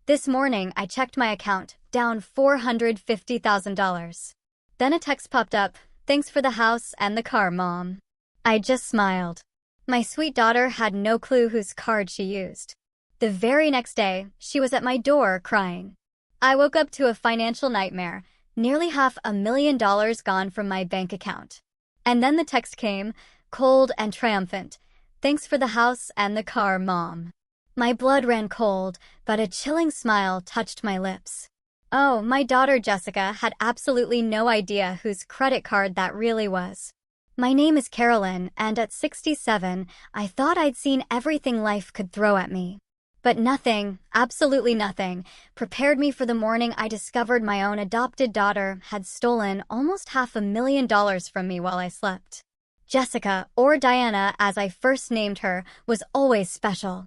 This morning, I checked my account, down $450,000. Then a text popped up, "Thanks for the house and the car, Mom." I just smiled. My sweet daughter had no clue whose card she used. The very next day, she was at my door crying. I woke up to a financial nightmare, nearly $500,000 gone from my bank account. And then the text came, cold and triumphant. "Thanks for the house and the car, Mom." My blood ran cold, but a chilling smile touched my lips. Oh, my daughter Jessica had absolutely no idea whose credit card that really was. My name is Carolyn, and at 67, I thought I'd seen everything life could throw at me. But nothing, absolutely nothing, prepared me for the morning I discovered my own adopted daughter had stolen almost $500,000 from me while I slept. Jessica, or Diana as I first named her, was always special.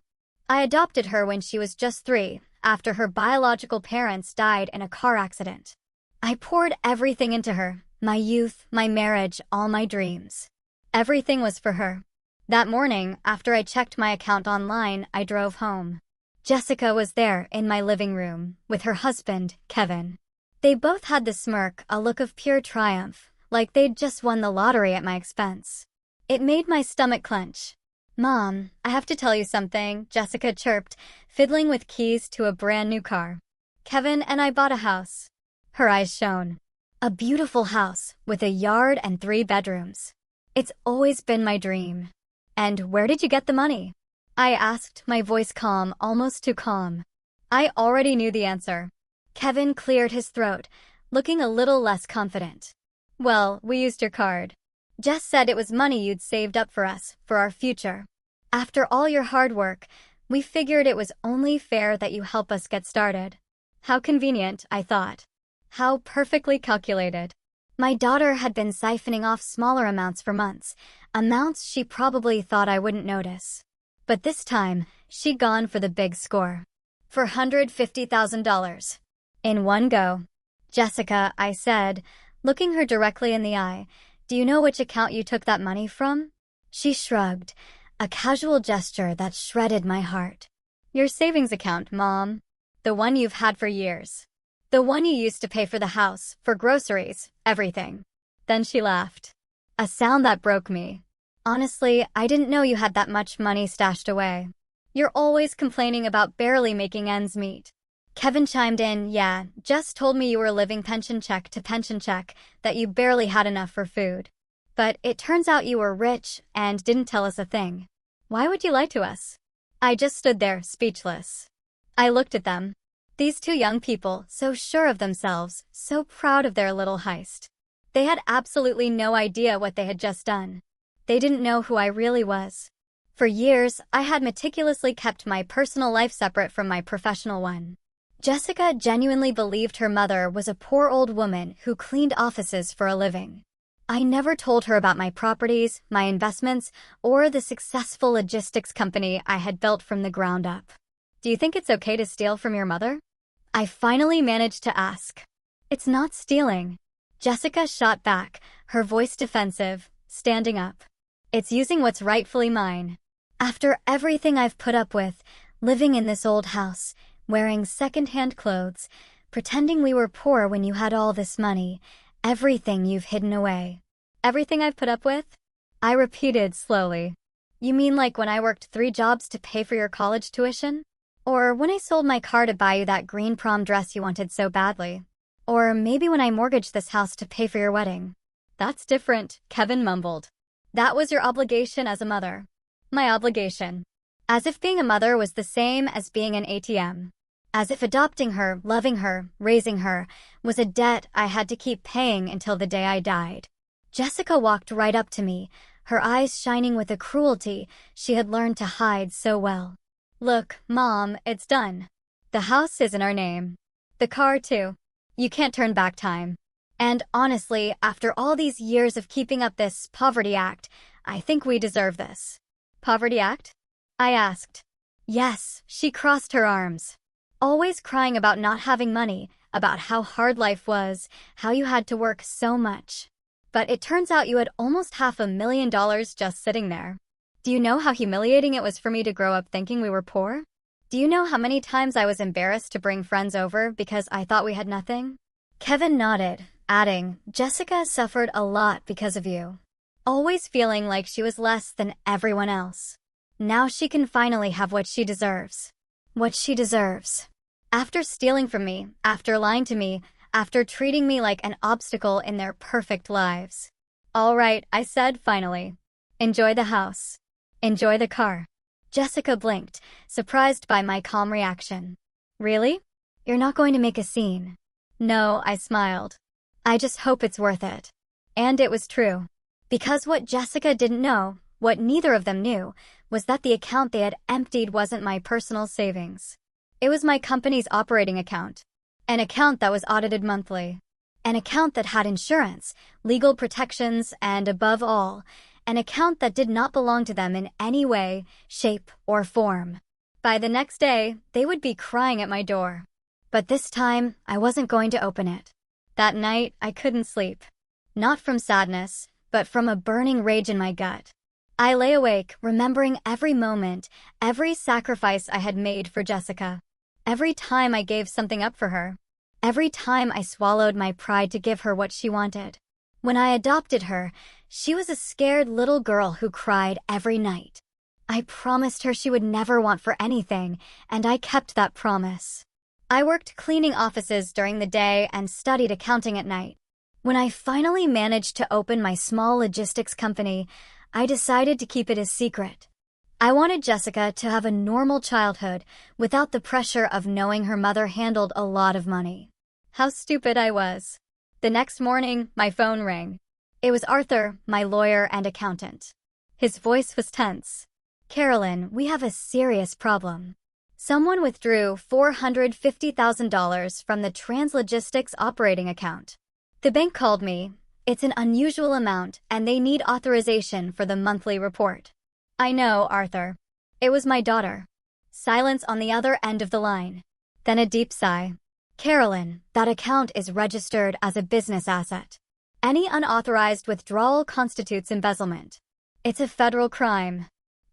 I adopted her when she was just 3, after her biological parents died in a car accident. I poured everything into her. My youth, my marriage, all my dreams. Everything was for her. That morning, after I checked my account online, I drove home. Jessica was there in my living room, with her husband, Kevin. They both had the smirk, a look of pure triumph, like they'd just won the lottery at my expense. It made my stomach clench. "Mom, I have to tell you something," Jessica chirped, fiddling with keys to a brand new car. "Kevin and I bought a house." Her eyes shone. A beautiful house with a yard and 3 bedrooms. It's always been my dream. "And where did you get the money?" I asked, my voice calm, almost too calm. I already knew the answer. Kevin cleared his throat, looking a little less confident. "Well, we used your card. Jess said it was money you'd saved up for us, for our future. After all your hard work, we figured it was only fair that you help us get started." How convenient, I thought. How perfectly calculated. My daughter had been siphoning off smaller amounts for months, amounts she probably thought I wouldn't notice. But this time, she'd gone for the big score. $450,000. In one go. "Jessica," I said, looking her directly in the eye, "do you know which account you took that money from?" She shrugged, a casual gesture that shredded my heart. "Your savings account, Mom. The one you've had for years. The one you used to pay for the house, for groceries, everything." Then she laughed. A sound that broke me. "Honestly, I didn't know you had that much money stashed away. You're always complaining about barely making ends meet." Kevin chimed in, "Yeah, Jess told me you were living pension check to pension check, that you barely had enough for food. But it turns out you were rich and didn't tell us a thing. Why would you lie to us?" I just stood there, speechless. I looked at them. These 2 young people, so sure of themselves, so proud of their little heist. They had absolutely no idea what they had just done. They didn't know who I really was. For years, I had meticulously kept my personal life separate from my professional one. Jessica genuinely believed her mother was a poor old woman who cleaned offices for a living. I never told her about my properties, my investments, or the successful logistics company I had built from the ground up. "Do you think it's okay to steal from your mother?" I finally managed to ask. "It's not stealing." Jessica shot back, her voice defensive, standing up. "It's using what's rightfully mine. After everything I've put up with, living in this old house, wearing second-hand clothes, pretending we were poor when you had all this money, everything you've hidden away." "Everything I've put up with?" I repeated slowly. "You mean like when I worked 3 jobs to pay for your college tuition? Or when I sold my car to buy you that green prom dress you wanted so badly? Or maybe when I mortgaged this house to pay for your wedding?" "That's different," Kevin mumbled. "That was your obligation as a mother." My obligation. As if being a mother was the same as being an ATM. As if adopting her, loving her, raising her, was a debt I had to keep paying until the day I died. Jessica walked right up to me, her eyes shining with a cruelty she had learned to hide so well. "Look, Mom, it's done. The house is in our name. The car, too. You can't turn back time. And honestly, after all these years of keeping up this poverty act, I think we deserve this." "Poverty act?" I asked. "Yes," she crossed her arms. "Always crying about not having money, about how hard life was, how you had to work so much. But it turns out you had almost $500,000 just sitting there. Do you know how humiliating it was for me to grow up thinking we were poor? Do you know how many times I was embarrassed to bring friends over because I thought we had nothing? Kevin nodded, adding, Jessica suffered a lot because of you. Always feeling like she was less than everyone else. Now she can finally have what she deserves. What she deserves. After stealing from me, after lying to me, after treating me like an obstacle in their perfect lives. All right, I said finally. Enjoy the house. Enjoy the car. Jessica blinked, surprised by my calm reaction. Really? You're not going to make a scene? No, I smiled. I just hope it's worth it. And it was true. Because what Jessica didn't know, what neither of them knew, was that the account they had emptied wasn't my personal savings. It was my company's operating account. An account that was audited monthly. An account that had insurance, legal protections, and above all, an account that did not belong to them in any way, shape, or form. By the next day, they would be crying at my door. But this time, I wasn't going to open it. That night, I couldn't sleep. Not from sadness, but from a burning rage in my gut. I lay awake, remembering every moment, every sacrifice I had made for Jessica. Every time I gave something up for her. Every time I swallowed my pride to give her what she wanted. When I adopted her, she was a scared little girl who cried every night. I promised her she would never want for anything, and I kept that promise. I worked cleaning offices during the day and studied accounting at night. When I finally managed to open my small logistics company, I decided to keep it a secret. I wanted Jessica to have a normal childhood without the pressure of knowing her mother handled a lot of money. How stupid I was. The next morning, my phone rang. It was Arthur, my lawyer and accountant. His voice was tense. Carolyn, we have a serious problem. Someone withdrew $450,000 from the Translogistics operating account. The bank called me. It's an unusual amount, and they need authorization for the monthly report. I know, Arthur. It was my daughter. Silence on the other end of the line. Then a deep sigh. Carolyn, that account is registered as a business asset. Any unauthorized withdrawal constitutes embezzlement. It's a federal crime.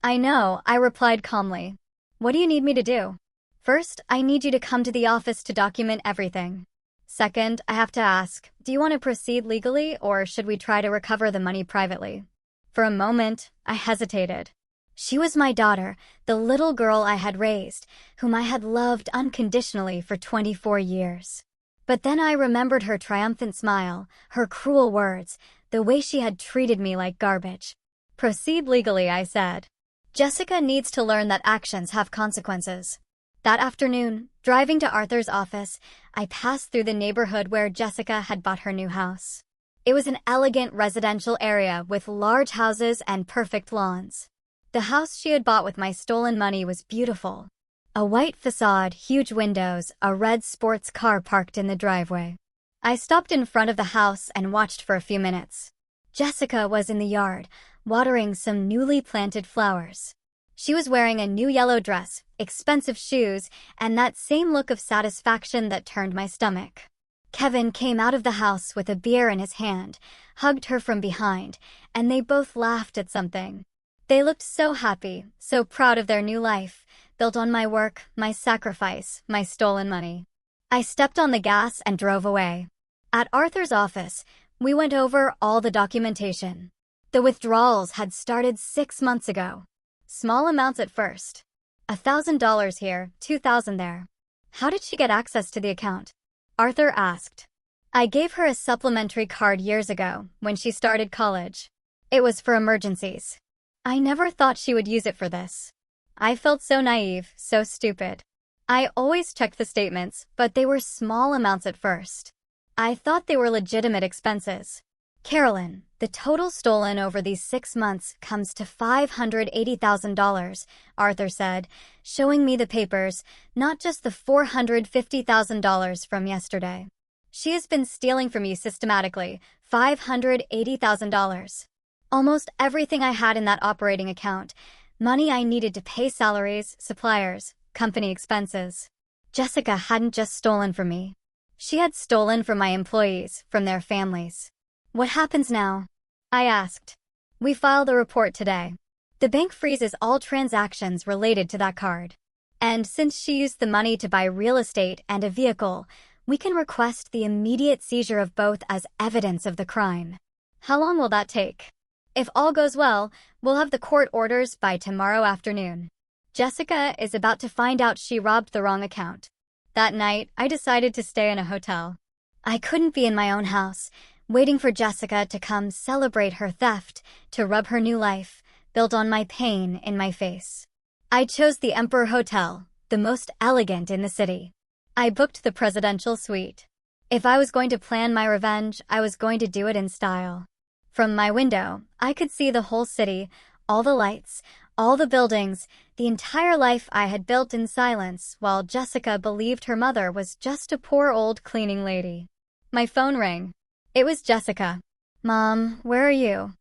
I know, I replied calmly. What do you need me to do? First, I need you to come to the office to document everything. Second, I have to ask, do you want to proceed legally or should we try to recover the money privately? For a moment, I hesitated. She was my daughter, the little girl I had raised, whom I had loved unconditionally for 24 years. But then I remembered her triumphant smile, her cruel words, the way she had treated me like garbage. Proceed legally, I said. Jessica needs to learn that actions have consequences. That afternoon, driving to Arthur's office, I passed through the neighborhood where Jessica had bought her new house. It was an elegant residential area with large houses and perfect lawns. The house she had bought with my stolen money was beautiful. A white facade, huge windows, a red sports car parked in the driveway. I stopped in front of the house and watched for a few minutes. Jessica was in the yard, watering some newly planted flowers. She was wearing a new yellow dress, expensive shoes, and that same look of satisfaction that turned my stomach. Kevin came out of the house with a beer in his hand, hugged her from behind, and they both laughed at something. They looked so happy, so proud of their new life, built on my work, my sacrifice, my stolen money. I stepped on the gas and drove away. At Arthur's office, we went over all the documentation. The withdrawals had started 6 months ago. Small amounts at first. $1,000 here, $2,000 there. How did she get access to the account? Arthur asked. I gave her a supplementary card years ago, when she started college. It was for emergencies. I never thought she would use it for this. I felt so naive, so stupid. I always checked the statements, but they were small amounts at first. I thought they were legitimate expenses. Carolyn, the total stolen over these 6 months comes to $580,000, Arthur said, showing me the papers, not just the $450,000 from yesterday. She has been stealing from you systematically, $580,000. Almost everything I had in that operating account, money I needed to pay salaries, suppliers, company expenses. Jessica hadn't just stolen from me. She had stolen from my employees, from their families. What happens now? I asked. We filed a report today. The bank freezes all transactions related to that card. And since she used the money to buy real estate and a vehicle, we can request the immediate seizure of both as evidence of the crime. How long will that take? If all goes well, we'll have the court orders by tomorrow afternoon. Jessica is about to find out she robbed the wrong account. That night, I decided to stay in a hotel. I couldn't be in my own house, waiting for Jessica to come celebrate her theft, to rub her new life, built on my pain, in my face. I chose the Emperor Hotel, the most elegant in the city. I booked the presidential suite. If I was going to plan my revenge, I was going to do it in style. From my window, I could see the whole city, all the lights, all the buildings, the entire life I had built in silence, while Jessica believed her mother was just a poor old cleaning lady. My phone rang. It was Jessica. "Mom, where are you?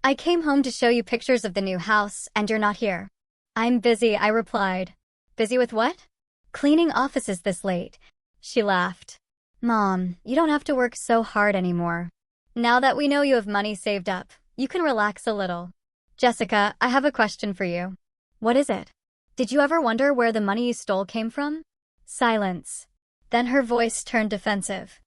I came home to show you pictures of the new house, and you're not here." "I'm busy," I replied. "Busy with what?" "Cleaning offices this late." She laughed. "Mom, you don't have to work so hard anymore. Now that we know you have money saved up, you can relax a little." "Jessica, I have a question for you." "What is it?" "Did you ever wonder where the money you stole came from?" Silence. Then her voice turned defensive.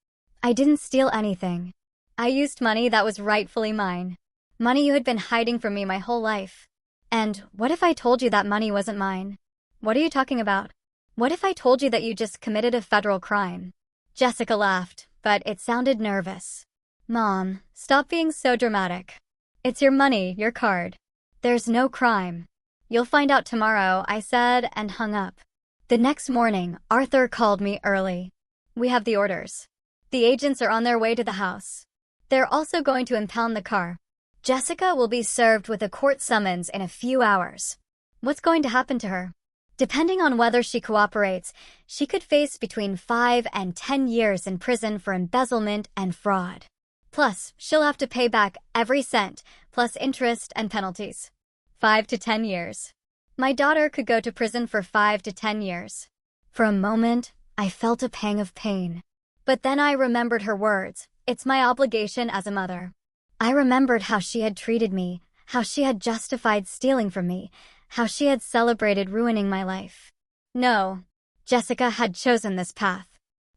"I didn't steal anything. I used money that was rightfully mine. Money you had been hiding from me my whole life. And what if I told you that money wasn't mine?" "What are you talking about?" "What if I told you that you just committed a federal crime?" Jessica laughed, but it sounded nervous. "Mom, stop being so dramatic. It's your money, your card. There's no crime." "You'll find out tomorrow," I said, and hung up. The next morning, Arthur called me early. "We have the orders. The agents are on their way to the house. They're also going to impound the car. Jessica will be served with a court summons in a few hours." "What's going to happen to her?" "Depending on whether she cooperates, she could face between 5 and 10 years in prison for embezzlement and fraud. Plus, she'll have to pay back every cent, plus interest and penalties." 5 to 10 years. My daughter could go to prison for 5 to 10 years. For a moment, I felt a pang of pain. But then I remembered her words. It's my obligation as a mother. I remembered how she had treated me, how she had justified stealing from me, how she had celebrated ruining my life. No, Jessica had chosen this path.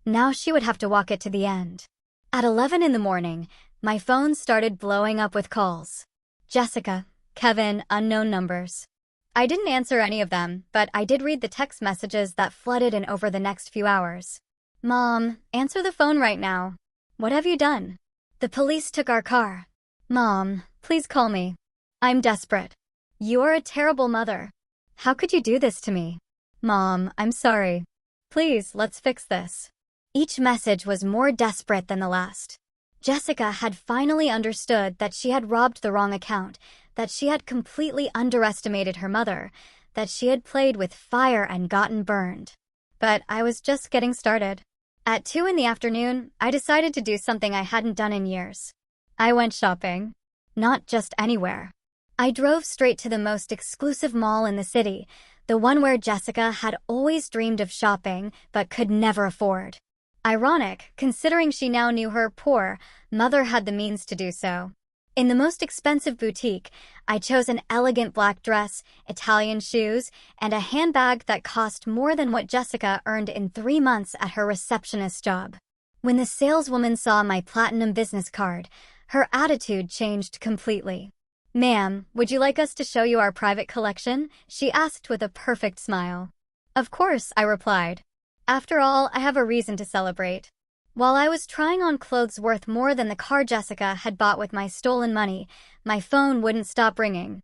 Now she would have to walk it to the end. At 11 in the morning, my phone started blowing up with calls. Jessica, Kevin, unknown numbers. I didn't answer any of them, but I did read the text messages that flooded in over the next few hours. "Mom, answer the phone right now. What have you done? The police took our car. Mom, please call me. I'm desperate. You're a terrible mother. How could you do this to me? Mom, I'm sorry. Please, let's fix this." Each message was more desperate than the last. Jessica had finally understood that she had robbed the wrong account, that she had completely underestimated her mother, that she had played with fire and gotten burned. But I was just getting started. At 2 in the afternoon, I decided to do something I hadn't done in years. I went shopping. Not just anywhere. I drove straight to the most exclusive mall in the city, the one where Jessica had always dreamed of shopping but could never afford. Ironic, considering she now knew her poor mother had the means to do so. In the most expensive boutique, I chose an elegant black dress, Italian shoes, and a handbag that cost more than what Jessica earned in 3 months at her receptionist job. When the saleswoman saw my platinum business card, her attitude changed completely. "Ma'am, would you like us to show you our private collection?" she asked with a perfect smile. "Of course," I replied. After all, I have a reason to celebrate. While I was trying on clothes worth more than the car Jessica had bought with my stolen money, my phone wouldn't stop ringing.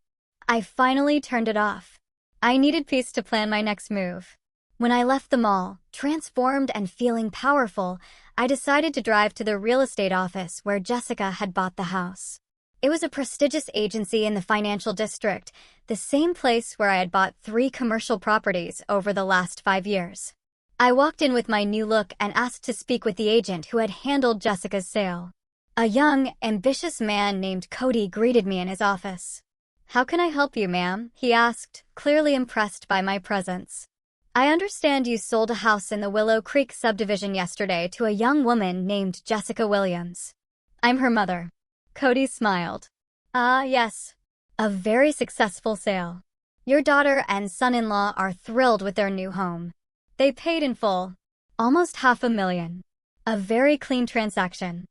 I finally turned it off. I needed peace to plan my next move. When I left the mall, transformed and feeling powerful, I decided to drive to the real estate office where Jessica had bought the house. It was a prestigious agency in the financial district, the same place where I had bought 3 commercial properties over the last 5 years. I walked in with my new look and asked to speak with the agent who had handled Jessica's sale. A young, ambitious man named Cody greeted me in his office. "How can I help you, ma'am?" he asked, clearly impressed by my presence. "I understand you sold a house in the Willow Creek subdivision yesterday to a young woman named Jessica Williams." "I'm her mother." Cody smiled. "Ah, yes. A very successful sale. Your daughter and son-in-law are thrilled with their new home. They paid in full. Almost $500,000. A very clean transaction.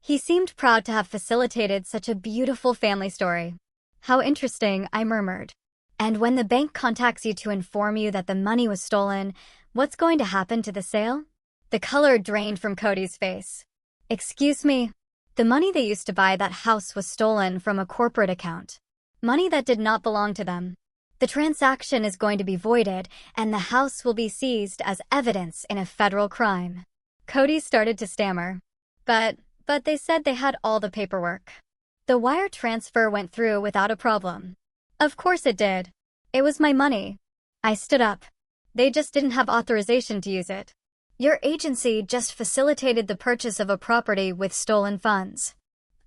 He seemed proud to have facilitated such a beautiful family story. How interesting, I murmured. And when the bank contacts you to inform you that the money was stolen, what's going to happen to the sale? The color drained from Cody's face. Excuse me. The money they used to buy that house was stolen from a corporate account. Money that did not belong to them. The transaction is going to be voided, and the house will be seized as evidence in a federal crime. Cody started to stammer. But they said they had all the paperwork. The wire transfer went through without a problem. Of course it did. It was my money. I stood up. They just didn't have authorization to use it. Your agency just facilitated the purchase of a property with stolen funds.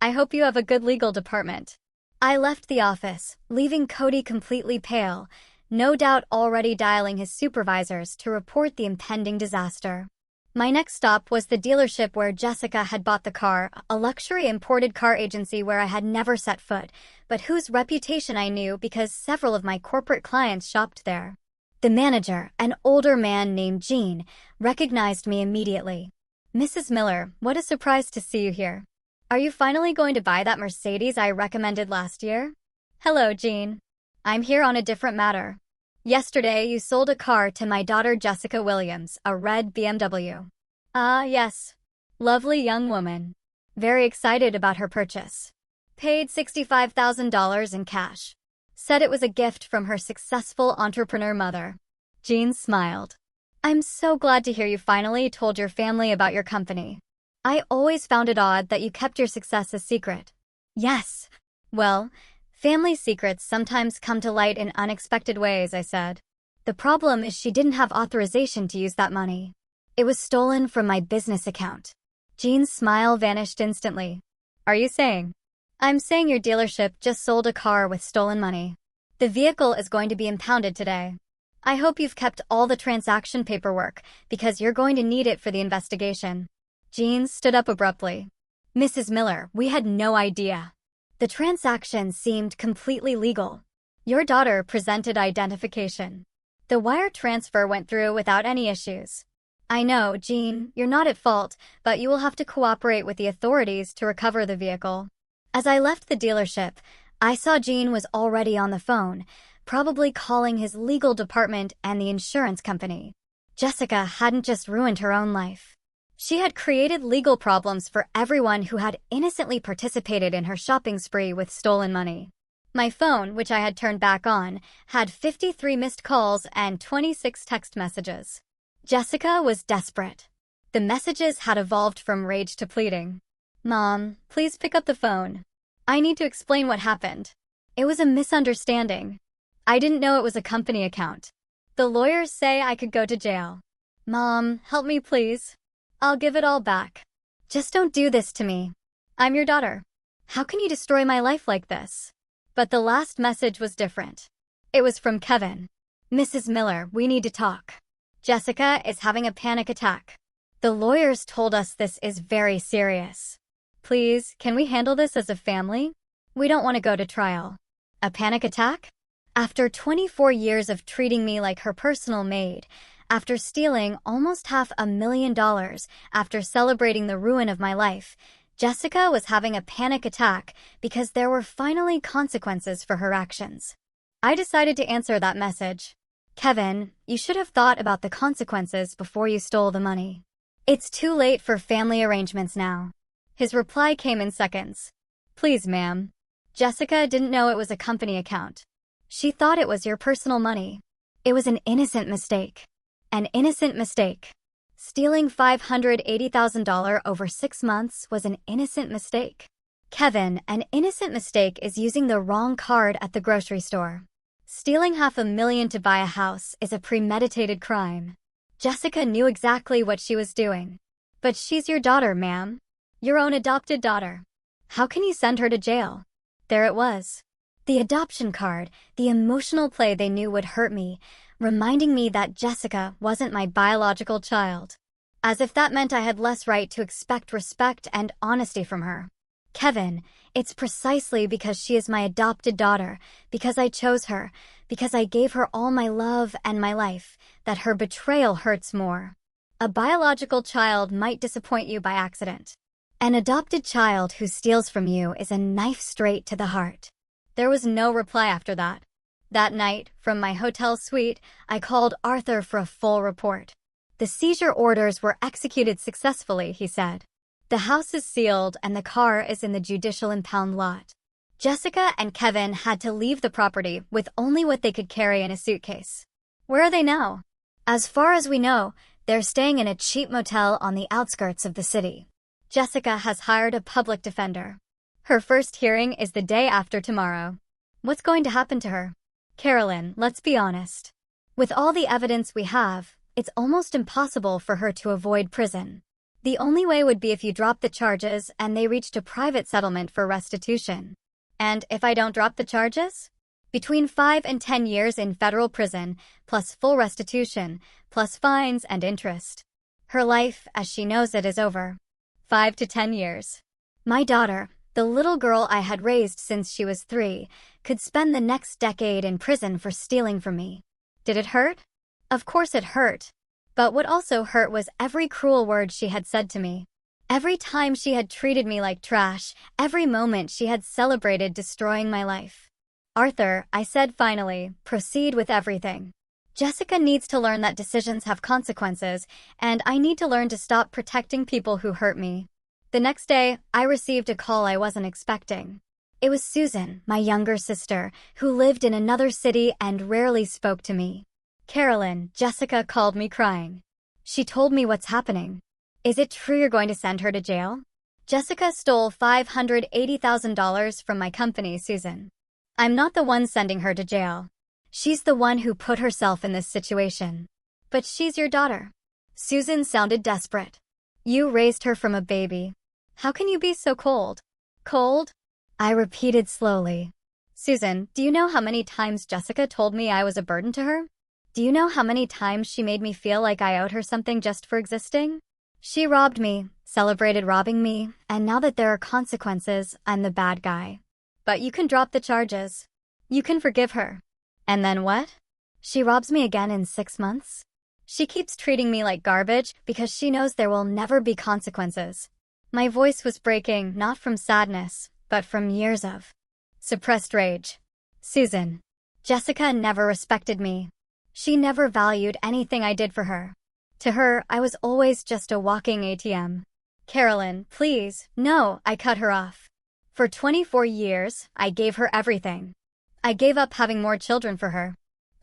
I hope you have a good legal department. I left the office, leaving Cody completely pale, no doubt already dialing his supervisors to report the impending disaster. My next stop was the dealership where Jessica had bought the car, a luxury imported car agency where I had never set foot, but whose reputation I knew because several of my corporate clients shopped there. The manager, an older man named Gene, recognized me immediately. Mrs. Miller, what a surprise to see you here. Are you finally going to buy that Mercedes I recommended last year? Hello, Gene. I'm here on a different matter. Yesterday, you sold a car to my daughter Jessica Williams, a red BMW. Ah, yes. Lovely young woman. Very excited about her purchase. Paid $65,000 in cash. Said it was a gift from her successful entrepreneur mother. Gene smiled. I'm so glad to hear you finally told your family about your company. I always found it odd that you kept your success a secret. Yes. Well, family secrets sometimes come to light in unexpected ways, I said. The problem is she didn't have authorization to use that money. It was stolen from my business account. Gene's smile vanished instantly. Are you saying? I'm saying your dealership just sold a car with stolen money. The vehicle is going to be impounded today. I hope you've kept all the transaction paperwork, because you're going to need it for the investigation. Gene stood up abruptly. Mrs. Miller, we had no idea. The transaction seemed completely legal. Your daughter presented identification. The wire transfer went through without any issues. I know, Gene, you're not at fault, but you will have to cooperate with the authorities to recover the vehicle. As I left the dealership, I saw Gene was already on the phone, probably calling his legal department and the insurance company. Jessica hadn't just ruined her own life. She had created legal problems for everyone who had innocently participated in her shopping spree with stolen money. My phone, which I had turned back on, had 53 missed calls and 26 text messages. Jessica was desperate. The messages had evolved from rage to pleading. Mom, please pick up the phone. I need to explain what happened. It was a misunderstanding. I didn't know it was a company account. The lawyers say I could go to jail. Mom, help me please. I'll give it all back. Just don't do this to me. I'm your daughter. How can you destroy my life like this? But the last message was different. It was from Kevin. Mrs. Miller, we need to talk. Jessica is having a panic attack. The lawyers told us this is very serious. Please, can we handle this as a family? We don't want to go to trial. A panic attack? After 24 years of treating me like her personal maid, after stealing almost $500,000, after celebrating the ruin of my life, Jessica was having a panic attack because there were finally consequences for her actions. I decided to answer that message. Kevin, you should have thought about the consequences before you stole the money. It's too late for family arrangements now. His reply came in seconds. Please, ma'am. Jessica didn't know it was a company account. She thought it was your personal money. It was an innocent mistake. An innocent mistake. Stealing $580,000 over 6 months was an innocent mistake. Kevin, an innocent mistake is using the wrong card at the grocery store. Stealing $500,000 to buy a house is a premeditated crime. Jessica knew exactly what she was doing. But she's your daughter, ma'am. Your own adopted daughter. How can you send her to jail? There it was. The adoption card, the emotional play they knew would hurt me, reminding me that Jessica wasn't my biological child. As if that meant I had less right to expect respect and honesty from her. Kevin, it's precisely because she is my adopted daughter, because I chose her, because I gave her all my love and my life, that her betrayal hurts more. A biological child might disappoint you by accident. An adopted child who steals from you is a knife straight to the heart. There was no reply after that. That night, from my hotel suite, I called Arthur for a full report. The seizure orders were executed successfully, he said. The house is sealed and the car is in the judicial impound lot. Jessica and Kevin had to leave the property with only what they could carry in a suitcase. Where are they now? As far as we know, they're staying in a cheap motel on the outskirts of the city. Jessica has hired a public defender. Her first hearing is the day after tomorrow. What's going to happen to her? Carolyn, let's be honest. With all the evidence we have, it's almost impossible for her to avoid prison. The only way would be if you drop the charges and they reached a private settlement for restitution. And if I don't drop the charges? Between 5 and 10 years in federal prison, plus full restitution, plus fines and interest. Her life, as she knows it, is over. 5 to 10 years. My daughter, the little girl I had raised since she was 3, could spend the next decade in prison for stealing from me. Did it hurt? Of course it hurt. But what also hurt was every cruel word she had said to me. Every time she had treated me like trash, every moment she had celebrated destroying my life. Arthur, I said finally, proceed with everything. Jessica needs to learn that decisions have consequences, and I need to learn to stop protecting people who hurt me. The next day, I received a call I wasn't expecting. It was Susan, my younger sister, who lived in another city and rarely spoke to me. Carolyn, Jessica called me crying. She told me what's happening. Is it true you're going to send her to jail? Jessica stole $580,000 from my company, Susan. I'm not the one sending her to jail. She's the one who put herself in this situation. But she's your daughter. Susan sounded desperate. You raised her from a baby. How can you be so cold? Cold? I repeated slowly. Susan, do you know how many times Jessica told me I was a burden to her? Do you know how many times she made me feel like I owed her something just for existing? She robbed me, celebrated robbing me, and now that there are consequences, I'm the bad guy. But you can drop the charges. You can forgive her. And then what? She robs me again in 6 months? She keeps treating me like garbage because she knows there will never be consequences. My voice was breaking not from sadness, but from years of suppressed rage. Susan. Jessica never respected me. She never valued anything I did for her. To her, I was always just a walking ATM. Carolyn, please, no, I cut her off. For 24 years, I gave her everything. I gave up having more children for her.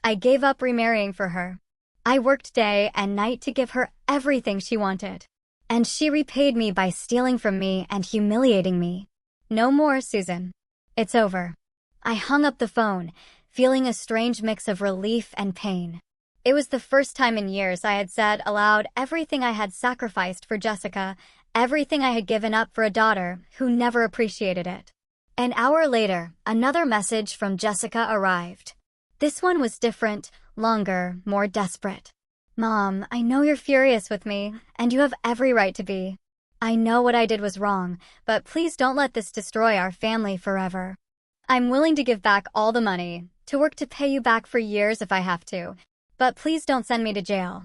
I gave up remarrying for her. I worked day and night to give her everything she wanted. And she repaid me by stealing from me and humiliating me. No more, Susan. It's over. I hung up the phone, feeling a strange mix of relief and pain. It was the first time in years I had said aloud everything I had sacrificed for Jessica, everything I had given up for a daughter who never appreciated it. An hour later, another message from Jessica arrived. This one was different, longer, more desperate. Mom, I know you're furious with me, and you have every right to be. I know what I did was wrong, but please don't let this destroy our family forever. I'm willing to give back all the money, to work to pay you back for years if I have to, but please don't send me to jail.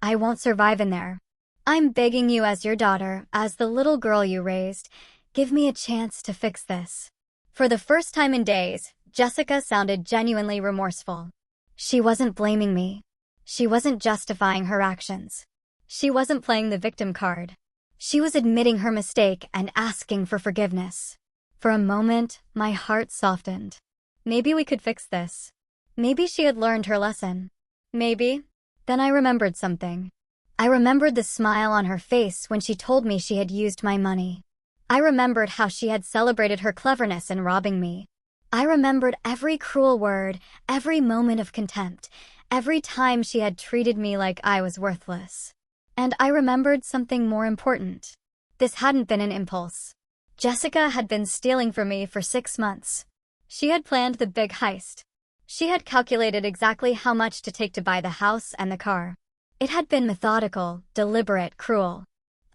I won't survive in there. I'm begging you as your daughter, as the little girl you raised, give me a chance to fix this. For the first time in days, Jessica sounded genuinely remorseful. She wasn't blaming me. She wasn't justifying her actions. She wasn't playing the victim card. She was admitting her mistake and asking for forgiveness. For a moment, my heart softened. Maybe we could fix this. Maybe she had learned her lesson. Maybe. Then I remembered something. I remembered the smile on her face when she told me she had used my money. I remembered how she had celebrated her cleverness in robbing me. I remembered every cruel word, every moment of contempt, every time she had treated me like I was worthless. And I remembered something more important. This hadn't been an impulse. Jessica had been stealing from me for 6 months. She had planned the big heist. She had calculated exactly how much to take to buy the house and the car. It had been methodical, deliberate, cruel.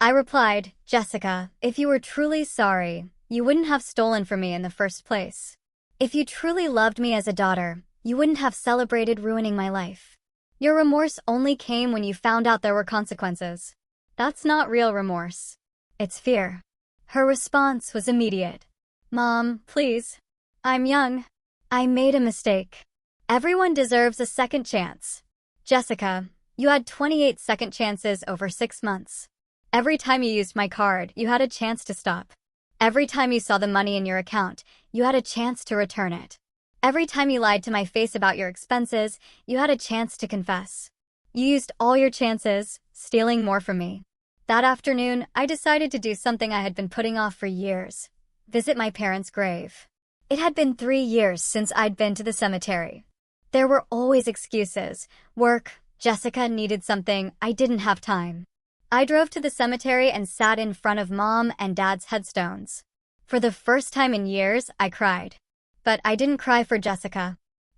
I replied, Jessica, if you were truly sorry, you wouldn't have stolen from me in the first place. If you truly loved me as a daughter, you wouldn't have celebrated ruining my life. Your remorse only came when you found out there were consequences. That's not real remorse. It's fear. Her response was immediate. Mom, please. I'm young. I made a mistake. Everyone deserves a second chance. Jessica, you had 28 second chances over 6 months. Every time you used my card, you had a chance to stop. Every time you saw the money in your account, you had a chance to return it. Every time you lied to my face about your expenses, you had a chance to confess. You used all your chances, stealing more from me. That afternoon, I decided to do something I had been putting off for years. Visit my parents' grave. It had been 3 years since I'd been to the cemetery. There were always excuses. Work, Jessica needed something, I didn't have time. I drove to the cemetery and sat in front of Mom and Dad's headstones. For the first time in years, I cried. But I didn't cry for Jessica.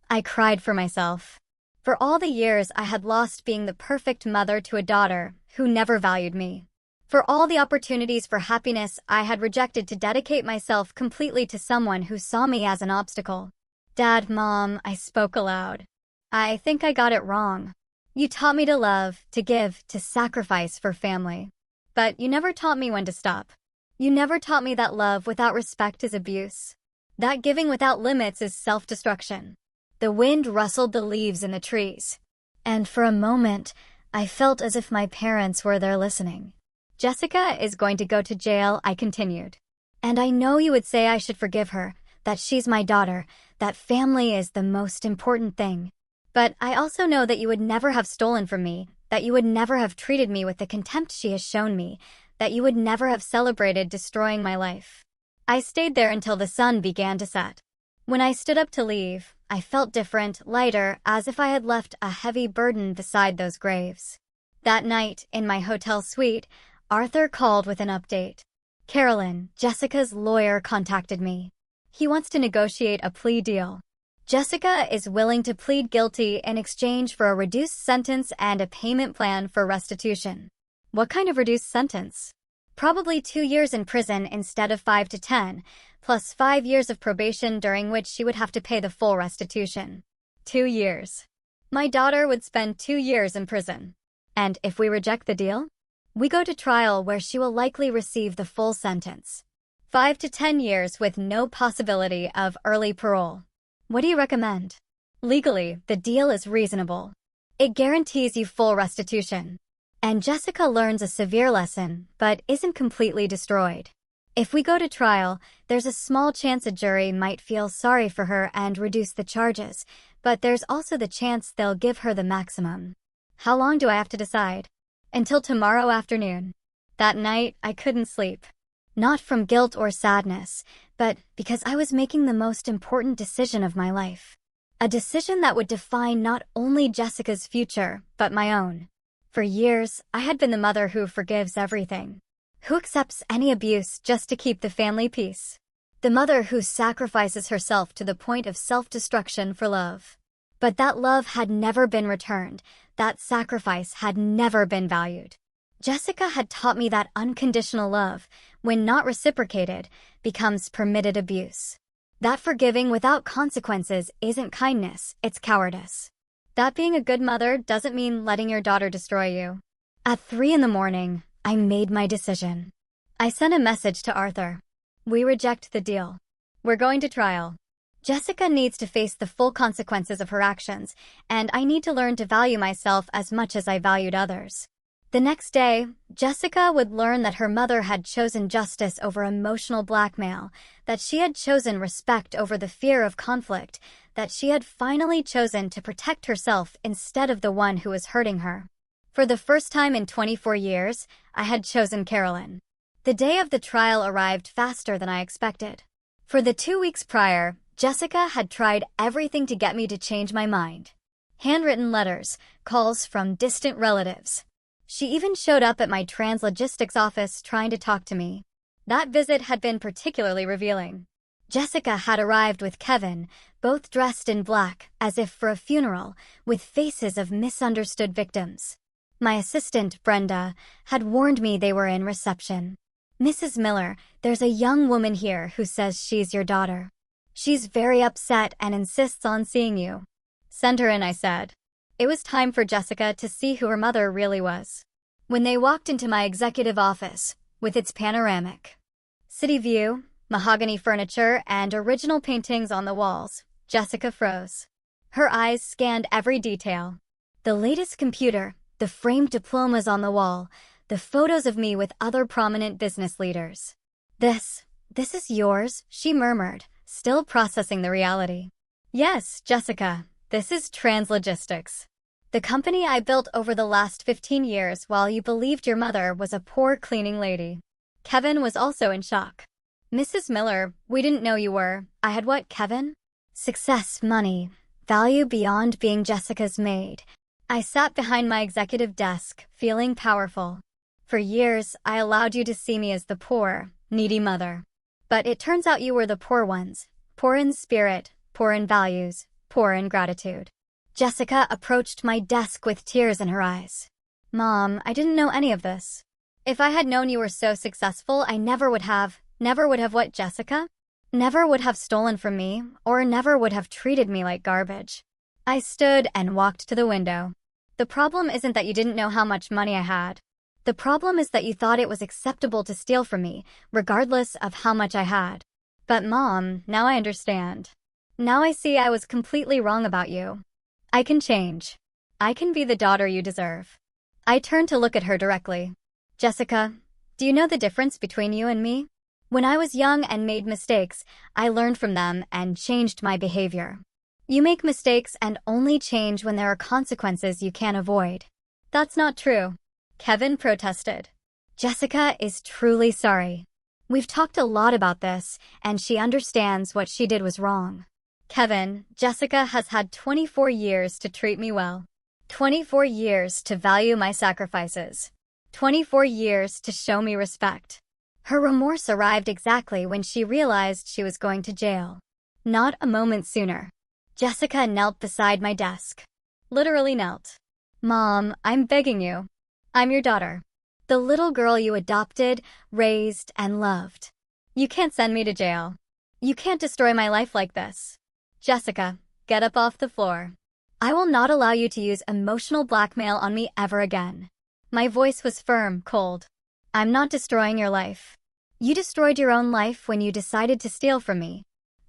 I cried for myself. For all the years I had lost being the perfect mother to a daughter who never valued me. For all the opportunities for happiness I had rejected to dedicate myself completely to someone who saw me as an obstacle. Dad, Mom, I spoke aloud. I think I got it wrong. You taught me to love, to give, to sacrifice for family. But you never taught me when to stop. You never taught me that love without respect is abuse. That giving without limits is self-destruction. The wind rustled the leaves in the trees. And for a moment, I felt as if my parents were there listening. Jessica is going to go to jail, I continued. And I know you would say I should forgive her, that she's my daughter, that family is the most important thing. But I also know that you would never have stolen from me, that you would never have treated me with the contempt she has shown me, that you would never have celebrated destroying my life. I stayed there until the sun began to set. When I stood up to leave, I felt different, lighter, as if I had left a heavy burden beside those graves. That night, in my hotel suite, Arthur called with an update. Carolyn, Jessica's lawyer, contacted me. He wants to negotiate a plea deal. Jessica is willing to plead guilty in exchange for a reduced sentence and a payment plan for restitution. What kind of reduced sentence? Probably 2 years in prison instead of 5 to 10, plus 5 years of probation during which she would have to pay the full restitution. 2 years. My daughter would spend 2 years in prison. And if we reject the deal? We go to trial where she will likely receive the full sentence. 5 to 10 years with no possibility of early parole. What do you recommend? Legally, the deal is reasonable. It guarantees you full restitution. And Jessica learns a severe lesson, but isn't completely destroyed. If we go to trial, there's a small chance a jury might feel sorry for her and reduce the charges, but there's also the chance they'll give her the maximum. How long do I have to decide? Until tomorrow afternoon. That night, I couldn't sleep. Not from guilt or sadness, but because I was making the most important decision of my life. A decision that would define not only Jessica's future, but my own. For years, I had been the mother who forgives everything. Who accepts any abuse just to keep the family peace. The mother who sacrifices herself to the point of self-destruction for love. But that love had never been returned. That sacrifice had never been valued. Jessica had taught me that unconditional love, when not reciprocated, becomes permitted abuse. That forgiving without consequences isn't kindness, it's cowardice. That being a good mother doesn't mean letting your daughter destroy you. At 3 in the morning, I made my decision. I sent a message to Arthur. We reject the deal. We're going to trial. Jessica needs to face the full consequences of her actions, and I need to learn to value myself as much as I valued others. The next day, Jessica would learn that her mother had chosen justice over emotional blackmail, that she had chosen respect over the fear of conflict, that she had finally chosen to protect herself instead of the one who was hurting her. For the first time in 24 years, I had chosen Carolyn. The day of the trial arrived faster than I expected. For the 2 weeks prior, Jessica had tried everything to get me to change my mind. Handwritten letters, calls from distant relatives. She even showed up at my translogistics office trying to talk to me. That visit had been particularly revealing. Jessica had arrived with Kevin, both dressed in black, as if for a funeral, with faces of misunderstood victims. My assistant, Brenda, had warned me they were in reception. Mrs. Miller, there's a young woman here who says she's your daughter. She's very upset and insists on seeing you. Send her in, I said. It was time for Jessica to see who her mother really was. When they walked into my executive office, with its panoramic city view, mahogany furniture, and original paintings on the walls, Jessica froze. Her eyes scanned every detail. The latest computer, the framed diplomas on the wall, the photos of me with other prominent business leaders. This is yours, she murmured, still processing the reality. Yes, Jessica, this is Translogistics. The company I built over the last 15 years while you believed your mother was a poor cleaning lady. Kevin was also in shock. Mrs. Miller, we didn't know you were. I had what, Kevin? Success, money, value beyond being Jessica's maid. I sat behind my executive desk, feeling powerful. For years, I allowed you to see me as the poor, needy mother. But it turns out you were the poor ones. Poor in spirit, poor in values, poor in gratitude. Jessica approached my desk with tears in her eyes. Mom, I didn't know any of this. If I had known you were so successful, I never would have what, Jessica? Never would have stolen from me, or never would have treated me like garbage. I stood and walked to the window. The problem isn't that you didn't know how much money I had. The problem is that you thought it was acceptable to steal from me, regardless of how much I had. But Mom, now I understand. Now I see I was completely wrong about you. I can change. I can be the daughter you deserve. I turned to look at her directly. Jessica, do you know the difference between you and me? When I was young and made mistakes, I learned from them and changed my behavior. You make mistakes and only change when there are consequences you can't avoid. That's not true. Kevin protested. Jessica is truly sorry. We've talked a lot about this, and she understands what she did was wrong. Kevin, Jessica has had 24 years to treat me well. 24 years to value my sacrifices. 24 years to show me respect. Her remorse arrived exactly when she realized she was going to jail. Not a moment sooner. Jessica knelt beside my desk. Literally knelt. Mom, I'm begging you. I'm your daughter. The little girl you adopted, raised, and loved. You can't send me to jail. You can't destroy my life like this. Jessica, get up off the floor. I will not allow you to use emotional blackmail on me ever again. My voice was firm, cold. I'm not destroying your life. You destroyed your own life when you decided to steal from me.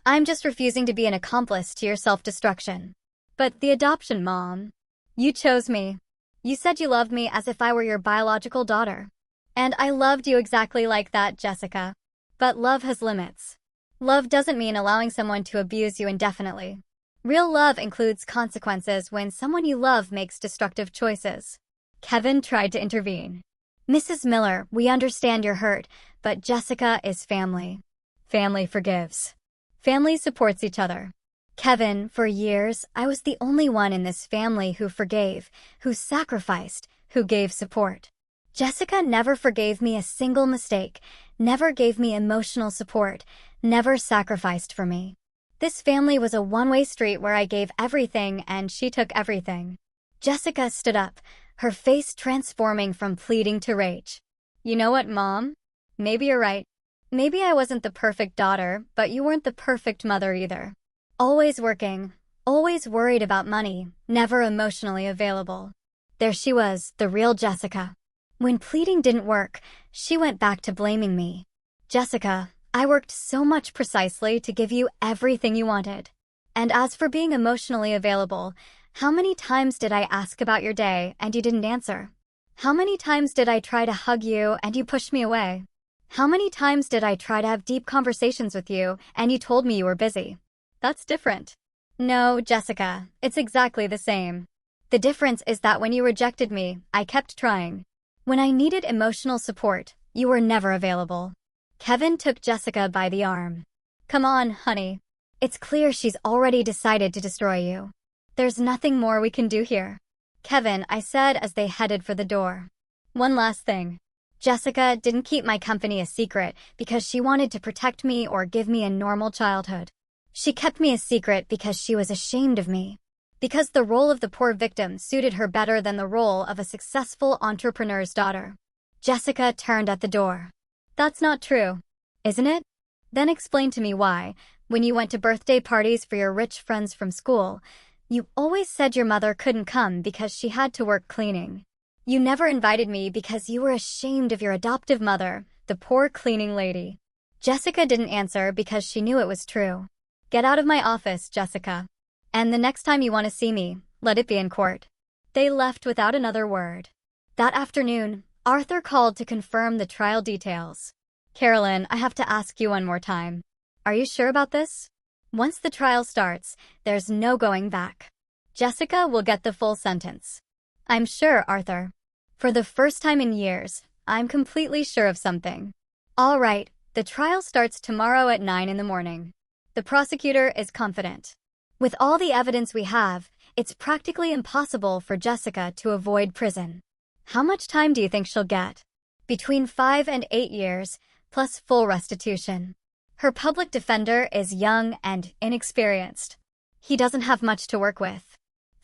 I'm just refusing to be an accomplice to your self-destruction. But the adoption, Mom. You chose me. You said you loved me as if I were your biological daughter. And I loved you exactly like that, Jessica. But love has limits. Love doesn't mean allowing someone to abuse you indefinitely. Real love includes consequences when someone you love makes destructive choices. Kevin tried to intervene. Mrs. Miller, we understand you're hurt, but Jessica is family. Family forgives. Family supports each other. Kevin, for years, I was the only one in this family who forgave, who sacrificed, who gave support. Jessica never forgave me a single mistake, never gave me emotional support, never sacrificed for me. This family was a one-way street where I gave everything and she took everything. Jessica stood up, her face transforming from pleading to rage. You know what, Mom? Maybe you're right. Maybe I wasn't the perfect daughter, but you weren't the perfect mother either. Always working, always worried about money, never emotionally available. There she was, the real Jessica. When pleading didn't work, she went back to blaming me. Jessica, I worked so much precisely to give you everything you wanted. And as for being emotionally available, how many times did I ask about your day and you didn't answer? How many times did I try to hug you and you pushed me away? How many times did I try to have deep conversations with you and you told me you were busy? That's different. No, Jessica, it's exactly the same. The difference is that when you rejected me, I kept trying. When I needed emotional support, you were never available. Kevin took Jessica by the arm. Come on, honey. It's clear she's already decided to destroy you. There's nothing more we can do here. Kevin, I said as they headed for the door. One last thing. Jessica didn't keep my company a secret because she wanted to protect me or give me a normal childhood. She kept me a secret because she was ashamed of me. Because the role of the poor victim suited her better than the role of a successful entrepreneur's daughter. Jessica turned at the door. That's not true, isn't it? Then explain to me why, when you went to birthday parties for your rich friends from school, You always said your mother couldn't come because she had to work cleaning. You never invited me because you were ashamed of your adoptive mother, the poor cleaning lady. Jessica didn't answer because she knew it was true. Get out of my office, Jessica. And the next time you want to see me, let it be in court. They left without another word. That afternoon, Arthur called to confirm the trial details. Carolyn, I have to ask you one more time. Are you sure about this? Once the trial starts, there's no going back. Jessica will get the full sentence. I'm sure, Arthur. For the first time in years, I'm completely sure of something. All right, the trial starts tomorrow at 9 in the morning. The prosecutor is confident. With all the evidence we have, it's practically impossible for Jessica to avoid prison. How much time do you think she'll get? Between 5 and 8 years, plus full restitution. Her public defender is young and inexperienced. He doesn't have much to work with.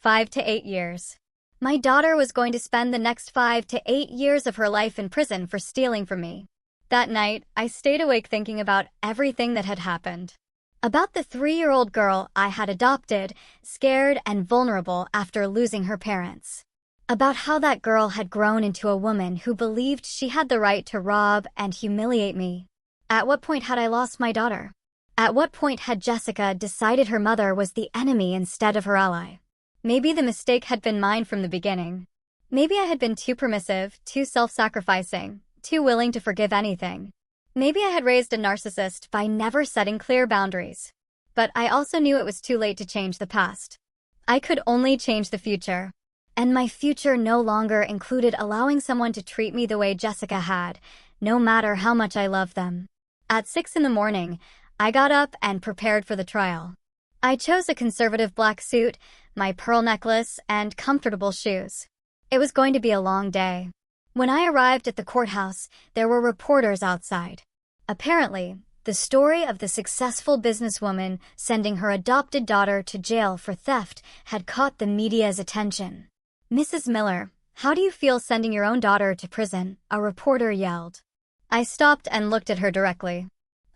5 to 8 years. My daughter was going to spend the next 5 to 8 years of her life in prison for stealing from me. That night, I stayed awake thinking about everything that had happened. About the 3-year-old girl I had adopted, scared and vulnerable after losing her parents. About how that girl had grown into a woman who believed she had the right to rob and humiliate me. At what point had I lost my daughter? At what point had Jessica decided her mother was the enemy instead of her ally? Maybe the mistake had been mine from the beginning. Maybe I had been too permissive, too self-sacrificing, too willing to forgive anything. Maybe I had raised a narcissist by never setting clear boundaries. But I also knew it was too late to change the past. I could only change the future. And my future no longer included allowing someone to treat me the way Jessica had, no matter how much I loved them. At 6 in the morning, I got up and prepared for the trial. I chose a conservative black suit, my pearl necklace, and comfortable shoes. It was going to be a long day. When I arrived at the courthouse, there were reporters outside. Apparently, the story of the successful businesswoman sending her adopted daughter to jail for theft had caught the media's attention. Mrs. Miller, how do you feel sending your own daughter to prison? A reporter yelled. I stopped and looked at her directly.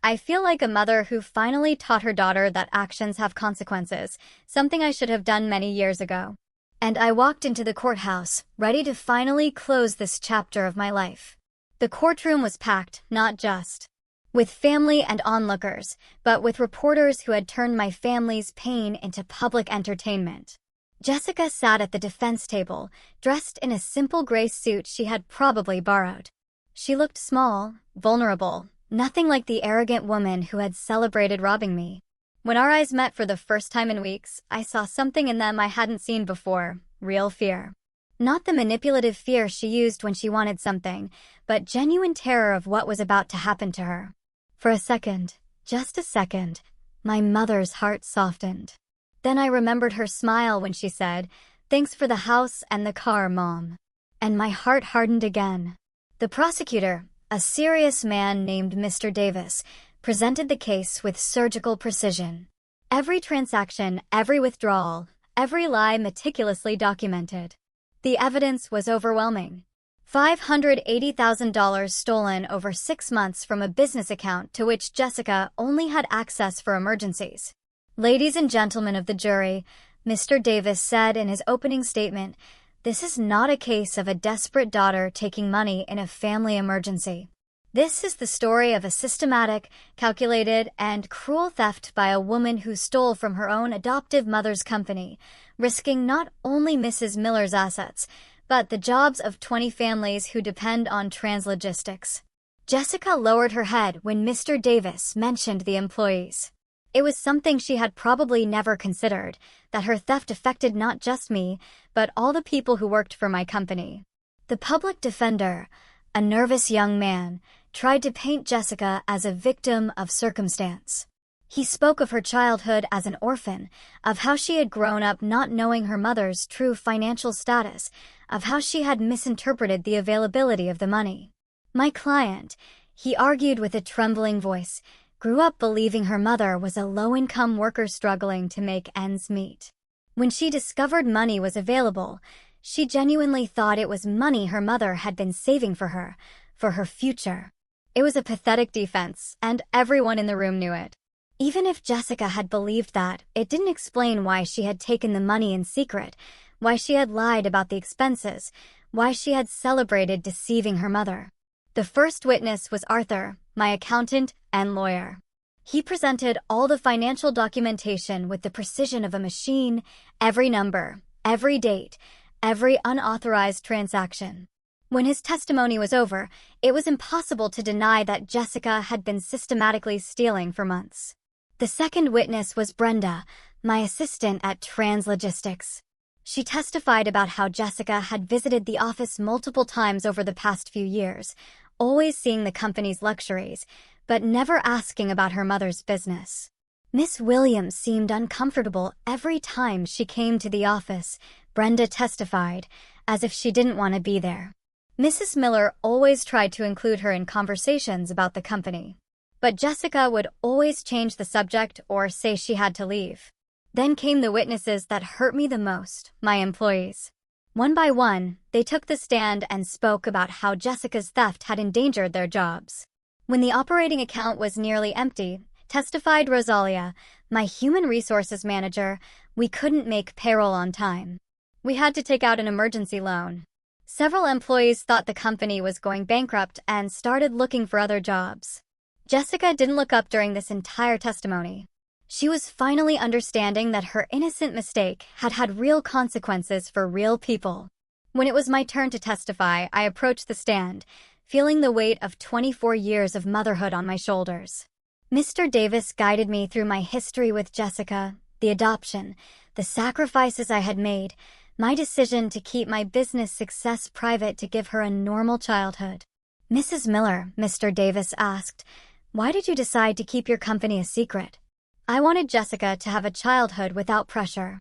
I feel like a mother who finally taught her daughter that actions have consequences, something I should have done many years ago. And I walked into the courthouse, ready to finally close this chapter of my life. The courtroom was packed, not just with family and onlookers, but with reporters who had turned my family's pain into public entertainment. Jessica sat at the defense table, dressed in a simple gray suit she had probably borrowed. She looked small, vulnerable, nothing like the arrogant woman who had celebrated robbing me. When our eyes met for the first time in weeks, I saw something in them I hadn't seen before, real fear. Not the manipulative fear she used when she wanted something, but genuine terror of what was about to happen to her. For a second, just a second, my mother's heart softened. Then I remembered her smile when she said, "Thanks for the house and the car, Mom." And my heart hardened again. The prosecutor, a serious man named Mr. Davis, presented the case with surgical precision. Every transaction, every withdrawal, every lie meticulously documented. The evidence was overwhelming. $580,000 stolen over 6 months from a business account to which Jessica only had access for emergencies. Ladies and gentlemen of the jury, Mr. Davis said in his opening statement, this is not a case of a desperate daughter taking money in a family emergency. This is the story of a systematic, calculated, and cruel theft by a woman who stole from her own adoptive mother's company, risking not only Mrs. Miller's assets, but the jobs of 20 families who depend on translogistics. Jessica lowered her head when Mr. Davis mentioned the employees. It was something she had probably never considered, that her theft affected not just me, but all the people who worked for my company. The public defender, a nervous young man, tried to paint Jessica as a victim of circumstance. He spoke of her childhood as an orphan, of how she had grown up not knowing her mother's true financial status, of how she had misinterpreted the availability of the money. My client, he argued with a trembling voice, grew up believing her mother was a low-income worker struggling to make ends meet. When she discovered money was available, she genuinely thought it was money her mother had been saving for her future. It was a pathetic defense, and everyone in the room knew it. Even if Jessica had believed that, it didn't explain why she had taken the money in secret, why she had lied about the expenses, why she had celebrated deceiving her mother. The first witness was Arthur, my accountant and lawyer. He presented all the financial documentation with the precision of a machine, every number, every date, every unauthorized transaction. When his testimony was over, it was impossible to deny that Jessica had been systematically stealing for months. The second witness was Brenda, my assistant at Translogistics. She testified about how Jessica had visited the office multiple times over the past few years, always seeing the company's luxuries, but never asking about her mother's business. Miss Williams seemed uncomfortable every time she came to the office, Brenda testified, as if she didn't want to be there. Mrs. Miller always tried to include her in conversations about the company. But Jessica would always change the subject or say she had to leave. Then came the witnesses that hurt me the most, my employees. One by one, they took the stand and spoke about how Jessica's theft had endangered their jobs. When the operating account was nearly empty, testified Rosalia, my human resources manager, we couldn't make payroll on time. We had to take out an emergency loan. Several employees thought the company was going bankrupt and started looking for other jobs. Jessica didn't look up during this entire testimony. She was finally understanding that her innocent mistake had had real consequences for real people. When it was my turn to testify, I approached the stand, feeling the weight of 24 years of motherhood on my shoulders. Mr. Davis guided me through my history with Jessica, the adoption, the sacrifices I had made, my decision to keep my business success private to give her a normal childhood. Mrs. Miller, Mr. Davis asked, why did you decide to keep your company a secret? I wanted Jessica to have a childhood without pressure.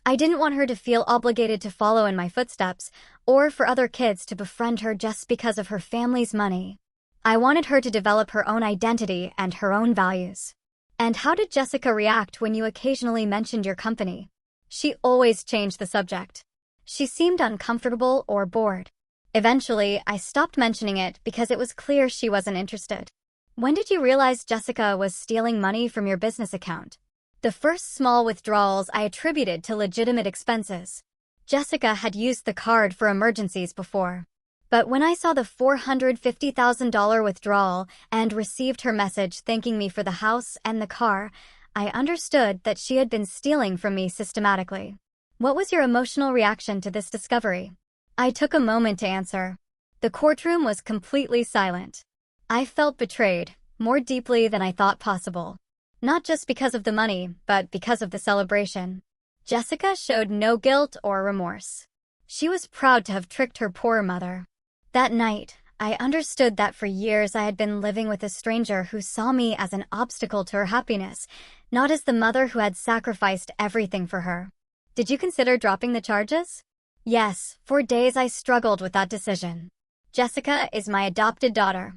I didn't want her to feel obligated to follow in my footsteps, or for other kids to befriend her just because of her family's money. I wanted her to develop her own identity and her own values. And how did Jessica react when you occasionally mentioned your company? She always changed the subject. She seemed uncomfortable or bored. Eventually, I stopped mentioning it because it was clear she wasn't interested. When did you realize Jessica was stealing money from your business account? The first small withdrawals I attributed to legitimate expenses. Jessica had used the card for emergencies before. But when I saw the $450,000 withdrawal and received her message thanking me for the house and the car, I understood that she had been stealing from me systematically. What was your emotional reaction to this discovery? I took a moment to answer. The courtroom was completely silent. I felt betrayed, more deeply than I thought possible. Not just because of the money, but because of the celebration. Jessica showed no guilt or remorse. She was proud to have tricked her poor mother. That night, I understood that for years I had been living with a stranger who saw me as an obstacle to her happiness, not as the mother who had sacrificed everything for her. Did you consider dropping the charges? Yes, for days I struggled with that decision. Jessica is my adopted daughter.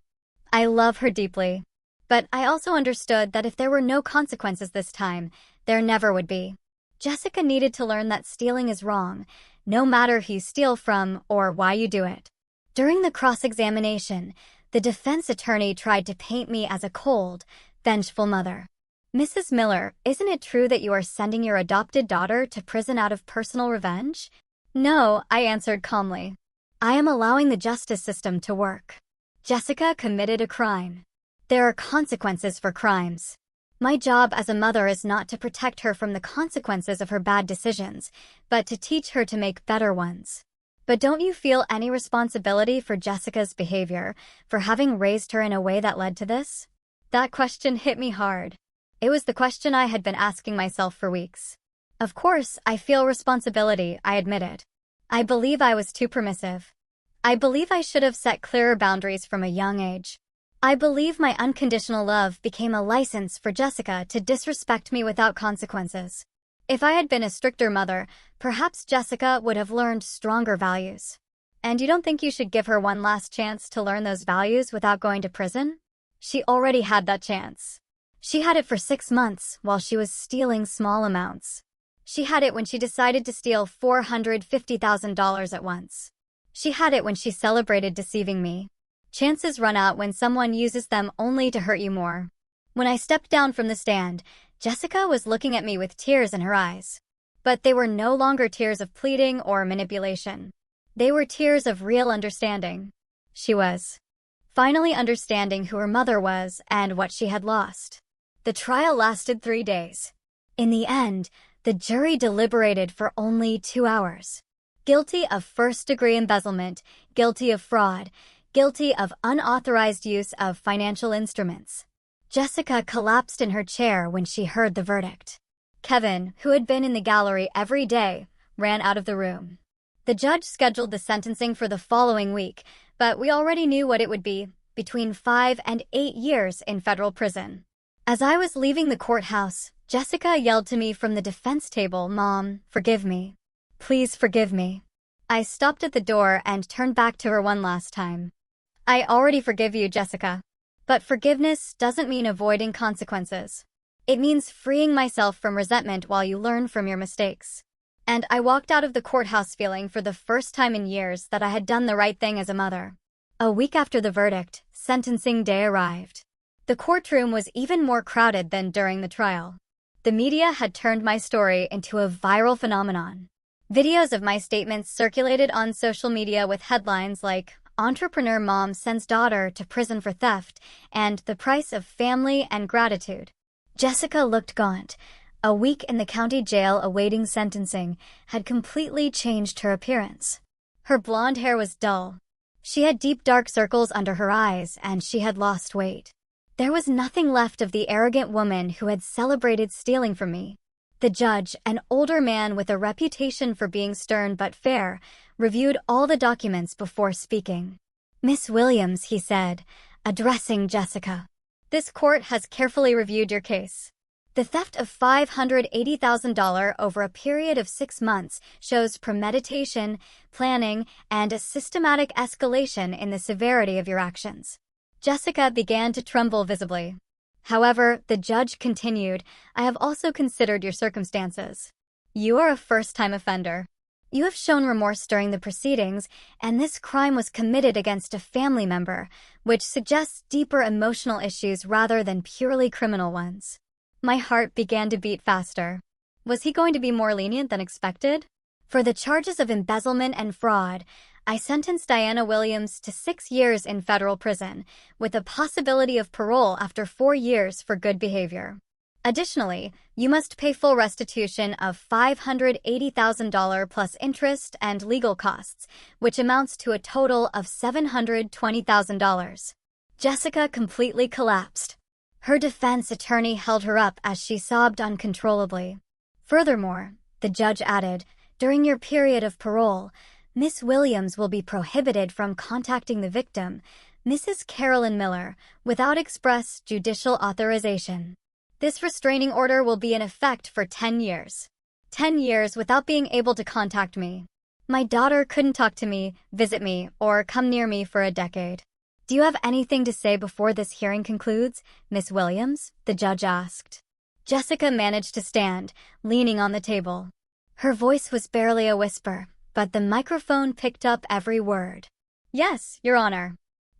I love her deeply. But I also understood that if there were no consequences this time, there never would be. Jessica needed to learn that stealing is wrong, no matter who you steal from or why you do it. During the cross-examination, the defense attorney tried to paint me as a cold, vengeful mother. Mrs. Miller, isn't it true that you are sending your adopted daughter to prison out of personal revenge? No, I answered calmly. I am allowing the justice system to work. Jessica committed a crime. There are consequences for crimes. My job as a mother is not to protect her from the consequences of her bad decisions, but to teach her to make better ones. But don't you feel any responsibility for Jessica's behavior, for having raised her in a way that led to this? That question hit me hard. It was the question I had been asking myself for weeks. Of course, I feel responsibility, I admitted. I believe I was too permissive. I believe I should have set clearer boundaries from a young age. I believe my unconditional love became a license for Jessica to disrespect me without consequences. If I had been a stricter mother, perhaps Jessica would have learned stronger values. And you don't think you should give her one last chance to learn those values without going to prison? She already had that chance. She had it for 6 months while she was stealing small amounts. She had it when she decided to steal $450,000 at once. She had it when she celebrated deceiving me. Chances run out when someone uses them only to hurt you more. When I stepped down from the stand, Jessica was looking at me with tears in her eyes. But they were no longer tears of pleading or manipulation. They were tears of real understanding. She was finally understanding who her mother was and what she had lost. The trial lasted 3 days. In the end, the jury deliberated for only 2 hours. Guilty of first-degree embezzlement, guilty of fraud, guilty of unauthorized use of financial instruments. Jessica collapsed in her chair when she heard the verdict. Kevin, who had been in the gallery every day, ran out of the room. The judge scheduled the sentencing for the following week, but we already knew what it would be, between 5 and 8 years in federal prison. As I was leaving the courthouse, Jessica yelled to me from the defense table, "Mom, forgive me. Please forgive me." I stopped at the door and turned back to her one last time. "I already forgive you, Jessica. But forgiveness doesn't mean avoiding consequences. It means freeing myself from resentment while you learn from your mistakes." And I walked out of the courthouse feeling for the first time in years that I had done the right thing as a mother. A week after the verdict, sentencing day arrived. The courtroom was even more crowded than during the trial. The media had turned my story into a viral phenomenon. Videos of my statements circulated on social media with headlines like, "Entrepreneur Mom Sends Daughter to Prison for Theft," and "The Price of Family and Gratitude." Jessica looked gaunt. A week in the county jail awaiting sentencing had completely changed her appearance. Her blonde hair was dull. She had deep dark circles under her eyes, and she had lost weight. There was nothing left of the arrogant woman who had celebrated stealing from me. The judge, an older man with a reputation for being stern but fair, reviewed all the documents before speaking. "Miss Williams," he said, addressing Jessica, "this court has carefully reviewed your case. The theft of $580,000 over a period of 6 months shows premeditation, planning, and a systematic escalation in the severity of your actions." Jessica began to tremble visibly. However, the judge continued, "I have also considered your circumstances. You are a first-time offender. You have shown remorse during the proceedings, and this crime was committed against a family member, which suggests deeper emotional issues rather than purely criminal ones." My heart began to beat faster. Was he going to be more lenient than expected? For the charges of embezzlement and fraud, I sentenced Diana Williams to 6 years in federal prison, with a possibility of parole after 4 years for good behavior. Additionally, you must pay full restitution of $580,000 plus interest and legal costs, which amounts to a total of $720,000. Jessica completely collapsed. Her defense attorney held her up as she sobbed uncontrollably. Furthermore, the judge added, "During your period of parole, Miss Williams will be prohibited from contacting the victim, Mrs. Carolyn Miller, without express judicial authorization. This restraining order will be in effect for 10 years. 10 years without being able to contact me. My daughter couldn't talk to me, visit me, or come near me for a decade." "Do you have anything to say before this hearing concludes, Miss Williams?" the judge asked. Jessica managed to stand, leaning on the table. Her voice was barely a whisper, but the microphone picked up every word. "Yes, Your Honor.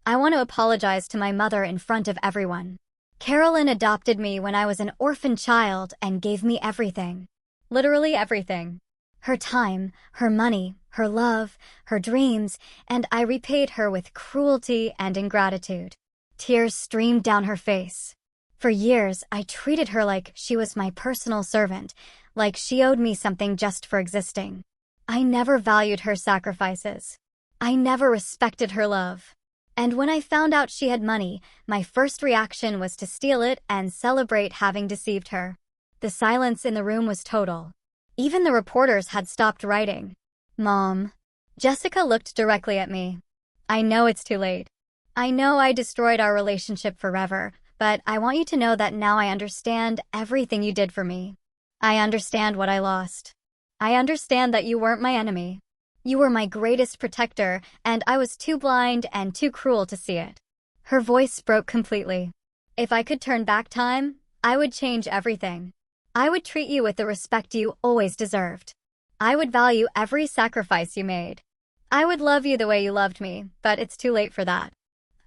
I want to apologize to my mother in front of everyone. Carolyn adopted me when I was an orphan child and gave me everything. Literally everything. Her time, her money, her love, her dreams, and I repaid her with cruelty and ingratitude." Tears streamed down her face. "For years, I treated her like she was my personal servant, like she owed me something just for existing. I never valued her sacrifices. I never respected her love. And when I found out she had money, my first reaction was to steal it and celebrate having deceived her." The silence in the room was total. Even the reporters had stopped writing. "Mom." Jessica looked directly at me. "I know it's too late. I know I destroyed our relationship forever, but I want you to know that now I understand everything you did for me. I understand what I lost. I understand that you weren't my enemy. You were my greatest protector, and I was too blind and too cruel to see it." Her voice broke completely. "If I could turn back time, I would change everything. I would treat you with the respect you always deserved. I would value every sacrifice you made. I would love you the way you loved me, but it's too late for that.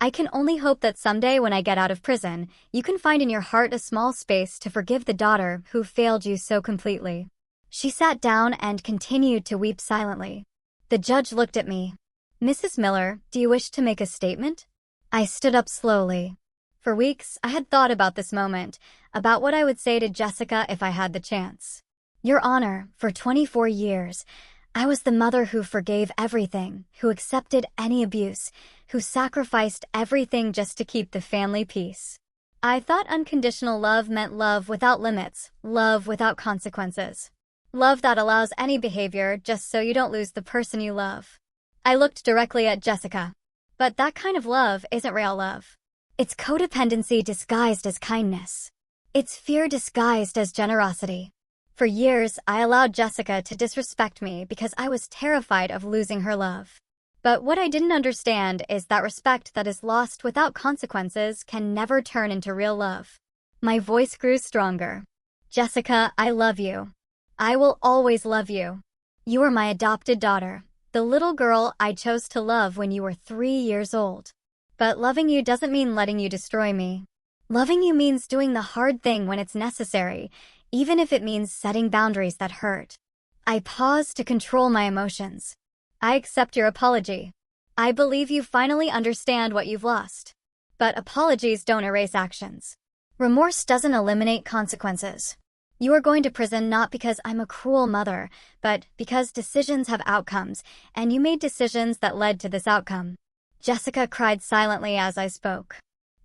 I can only hope that someday when I get out of prison, you can find in your heart a small space to forgive the daughter who failed you so completely." She sat down and continued to weep silently. The judge looked at me. "Mrs. Miller, do you wish to make a statement?" I stood up slowly. For weeks, I had thought about this moment, about what I would say to Jessica if I had the chance. "Your Honor, for 24 years, I was the mother who forgave everything, who accepted any abuse, who sacrificed everything just to keep the family peace. I thought unconditional love meant love without limits, love without consequences. Love that allows any behavior just so you don't lose the person you love." I looked directly at Jessica. "But that kind of love isn't real love. It's codependency disguised as kindness. It's fear disguised as generosity. For years, I allowed Jessica to disrespect me because I was terrified of losing her love. But what I didn't understand is that respect that is lost without consequences can never turn into real love." My voice grew stronger. "Jessica, I love you. I will always love you. You are my adopted daughter, the little girl I chose to love when you were 3 years old. But loving you doesn't mean letting you destroy me. Loving you means doing the hard thing when it's necessary, even if it means setting boundaries that hurt." I paused to control my emotions. "I accept your apology. I believe you finally understand what you've lost. But apologies don't erase actions. Remorse doesn't eliminate consequences. You are going to prison not because I'm a cruel mother, but because decisions have outcomes, and you made decisions that led to this outcome." Jessica cried silently as I spoke.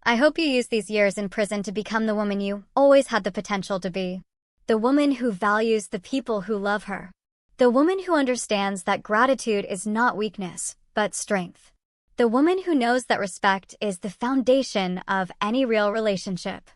"I hope you use these years in prison to become the woman you always had the potential to be. The woman who values the people who love her. The woman who understands that gratitude is not weakness, but strength. The woman who knows that respect is the foundation of any real relationship."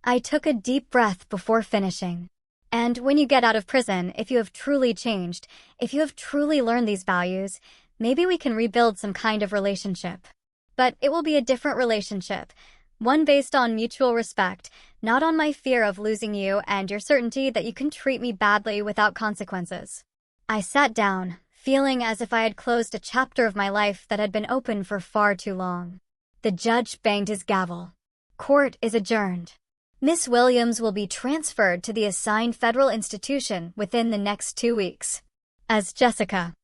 I took a deep breath before finishing. "And when you get out of prison, if you have truly changed, if you have truly learned these values, maybe we can rebuild some kind of relationship. But it will be a different relationship, one based on mutual respect, not on my fear of losing you and your certainty that you can treat me badly without consequences." I sat down, feeling as if I had closed a chapter of my life that had been open for far too long. The judge banged his gavel. "Court is adjourned. Miss Williams will be transferred to the assigned federal institution within the next 2 weeks." As Jessica